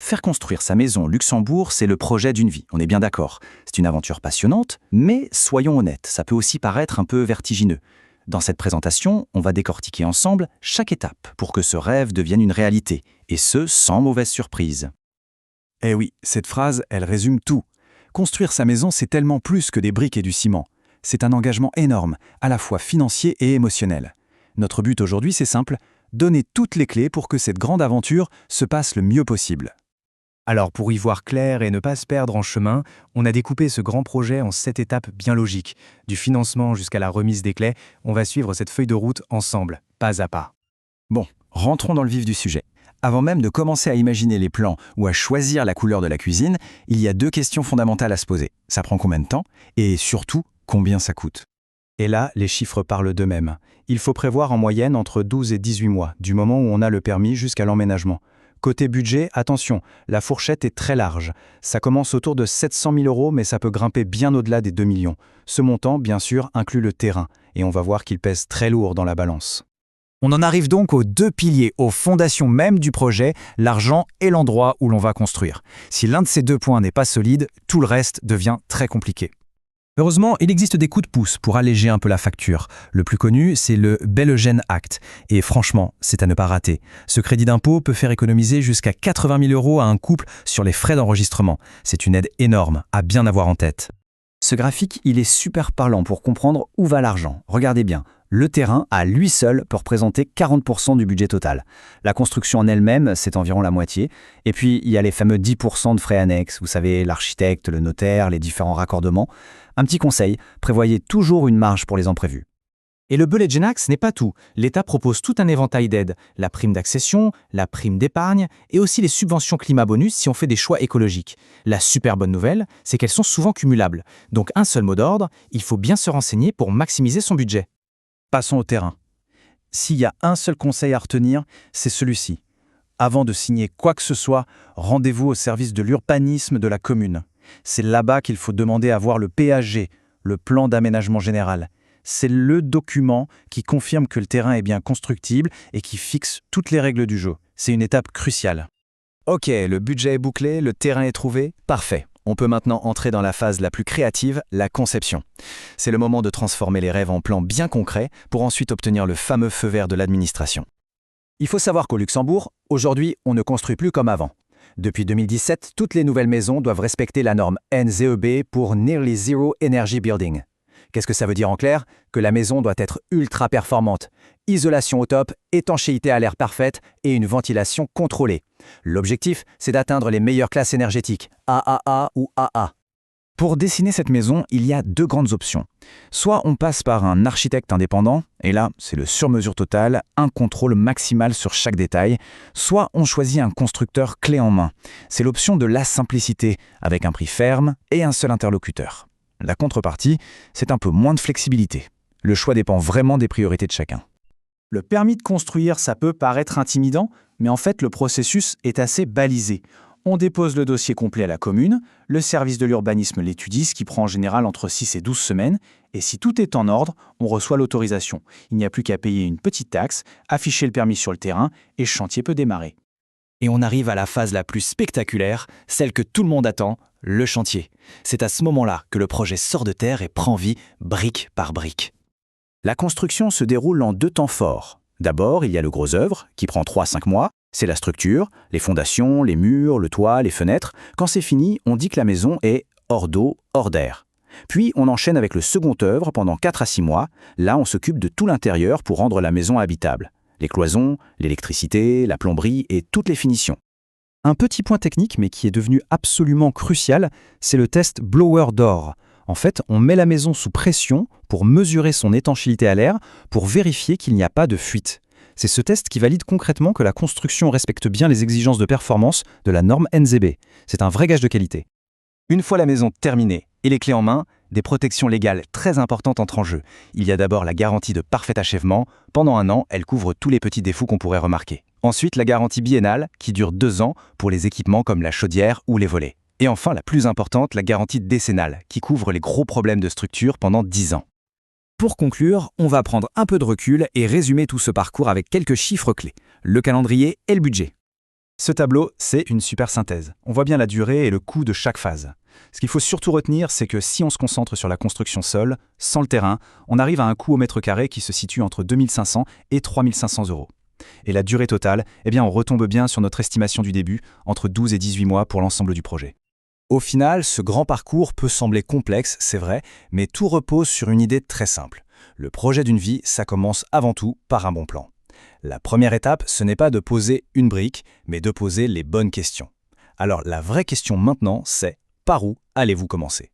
Faire construire sa maison au Luxembourg, c'est le projet d'une vie, on est bien d'accord. C'est une aventure passionnante, mais soyons honnêtes, ça peut aussi paraître un peu vertigineux. Dans cette présentation, on va décortiquer ensemble chaque étape pour que ce rêve devienne une réalité, et ce, sans mauvaise surprise. Eh oui, cette phrase, elle résume tout. Construire sa maison, c'est tellement plus que des briques et du ciment. C'est un engagement énorme, à la fois financier et émotionnel. Notre but aujourd'hui, c'est simple, donner toutes les clés pour que cette grande aventure se passe le mieux possible. Alors pour y voir clair et ne pas se perdre en chemin, on a découpé ce grand projet en 7 étapes bien logiques. Du financement jusqu'à la remise des clés, on va suivre cette feuille de route ensemble, pas à pas. Bon, rentrons dans le vif du sujet. Avant même de commencer à imaginer les plans ou à choisir la couleur de la cuisine, il y a 2 questions fondamentales à se poser. Ça prend combien de temps? Et surtout, combien ça coûte? Et là, les chiffres parlent d'eux-mêmes. Il faut prévoir en moyenne entre 12 et 18 mois, du moment où on a le permis jusqu'à l'emménagement. Côté budget, attention, la fourchette est très large. Ça commence autour de 700 000 €, mais ça peut grimper bien au-delà des 2 millions. Ce montant, bien sûr, inclut le terrain, et on va voir qu'il pèse très lourd dans la balance. On en arrive donc aux 2 piliers, aux fondations même du projet, l'argent et l'endroit où l'on va construire. Si l'un de ces 2 points n'est pas solide, tout le reste devient très compliqué. Heureusement, il existe des coups de pouce pour alléger un peu la facture. Le plus connu, c'est le Bellegen Act. Et franchement, c'est à ne pas rater. Ce crédit d'impôt peut faire économiser jusqu'à 80 000 € à un couple sur les frais d'enregistrement. C'est une aide énorme à bien avoir en tête. Ce graphique, il est super parlant pour comprendre où va l'argent. Regardez bien, le terrain, à lui seul, peut représenter 40% du budget total. La construction en elle-même, c'est environ la moitié. Et puis, il y a les fameux 10% de frais annexes. Vous savez, l'architecte, le notaire, les différents raccordements. Un petit conseil, prévoyez toujours une marge pour les imprévus. Et le Bellegen Act, ce n'est pas tout. L'État propose tout un éventail d'aides. La prime d'accession, la prime d'épargne et aussi les subventions climat bonus si on fait des choix écologiques. La super bonne nouvelle, c'est qu'elles sont souvent cumulables. Donc un seul mot d'ordre, il faut bien se renseigner pour maximiser son budget. Passons au terrain. S'il y a un seul conseil à retenir, c'est celui-ci. Avant de signer quoi que ce soit, rendez-vous au service de l'urbanisme de la commune. C'est là-bas qu'il faut demander à voir le PAG, le plan d'aménagement général. C'est le document qui confirme que le terrain est bien constructible et qui fixe toutes les règles du jeu. C'est une étape cruciale. Ok, le budget est bouclé, le terrain est trouvé, parfait. On peut maintenant entrer dans la phase la plus créative, la conception. C'est le moment de transformer les rêves en plans bien concrets pour ensuite obtenir le fameux feu vert de l'administration. Il faut savoir qu'au Luxembourg, aujourd'hui, on ne construit plus comme avant. Depuis 2017, toutes les nouvelles maisons doivent respecter la norme NZEB pour Nearly Zero Energy Building. Qu'est-ce que ça veut dire en clair? Que la maison doit être ultra performante. Isolation au top, étanchéité à l'air parfaite et une ventilation contrôlée. L'objectif, c'est d'atteindre les meilleures classes énergétiques, AAA ou AA. Pour dessiner cette maison, il y a 2 grandes options. Soit on passe par un architecte indépendant, et là, c'est le sur-mesure total, un contrôle maximal sur chaque détail. Soit on choisit un constructeur clé en main. C'est l'option de la simplicité, avec un prix ferme et un seul interlocuteur. La contrepartie, c'est un peu moins de flexibilité. Le choix dépend vraiment des priorités de chacun. Le permis de construire, ça peut paraître intimidant, mais en fait, le processus est assez balisé. On dépose le dossier complet à la commune, le service de l'urbanisme l'étudie, ce qui prend en général entre 6 et 12 semaines, et si tout est en ordre, on reçoit l'autorisation. Il n'y a plus qu'à payer une petite taxe, afficher le permis sur le terrain, et le chantier peut démarrer. Et on arrive à la phase la plus spectaculaire, celle que tout le monde attend, le chantier. C'est à ce moment-là que le projet sort de terre et prend vie brique par brique. La construction se déroule en 2 temps forts. D'abord, il y a le gros œuvre, qui prend 3 à 5 mois. C'est la structure, les fondations, les murs, le toit, les fenêtres. Quand c'est fini, on dit que la maison est hors d'eau, hors d'air. Puis on enchaîne avec le second œuvre pendant 4 à 6 mois. Là, on s'occupe de tout l'intérieur pour rendre la maison habitable. Les cloisons, l'électricité, la plomberie et toutes les finitions. Un petit point technique, mais qui est devenu absolument crucial, c'est le test blower door. En fait, on met la maison sous pression pour mesurer son étanchéité à l'air, pour vérifier qu'il n'y a pas de fuite. C'est ce test qui valide concrètement que la construction respecte bien les exigences de performance de la norme NZB. C'est un vrai gage de qualité. Une fois la maison terminée et les clés en main, des protections légales très importantes entrent en jeu. Il y a d'abord la garantie de parfait achèvement. Pendant 1 an, elle couvre tous les petits défauts qu'on pourrait remarquer. Ensuite, la garantie biennale, qui dure 2 ans pour les équipements comme la chaudière ou les volets. Et enfin, la plus importante, la garantie décennale, qui couvre les gros problèmes de structure pendant 10 ans. Pour conclure, on va prendre un peu de recul et résumer tout ce parcours avec quelques chiffres clés, le calendrier et le budget. Ce tableau, c'est une super synthèse. On voit bien la durée et le coût de chaque phase. Ce qu'il faut surtout retenir, c'est que si on se concentre sur la construction sol, sans le terrain, on arrive à un coût au mètre carré qui se situe entre 2500 et 3500 €. Et la durée totale, eh bien on retombe bien sur notre estimation du début, entre 12 et 18 mois pour l'ensemble du projet. Au final, ce grand parcours peut sembler complexe, c'est vrai, mais tout repose sur une idée très simple. Le projet d'une vie, ça commence avant tout par un bon plan. La première étape, ce n'est pas de poser une brique, mais de poser les bonnes questions. Alors la vraie question maintenant, c'est par où allez-vous commencer ?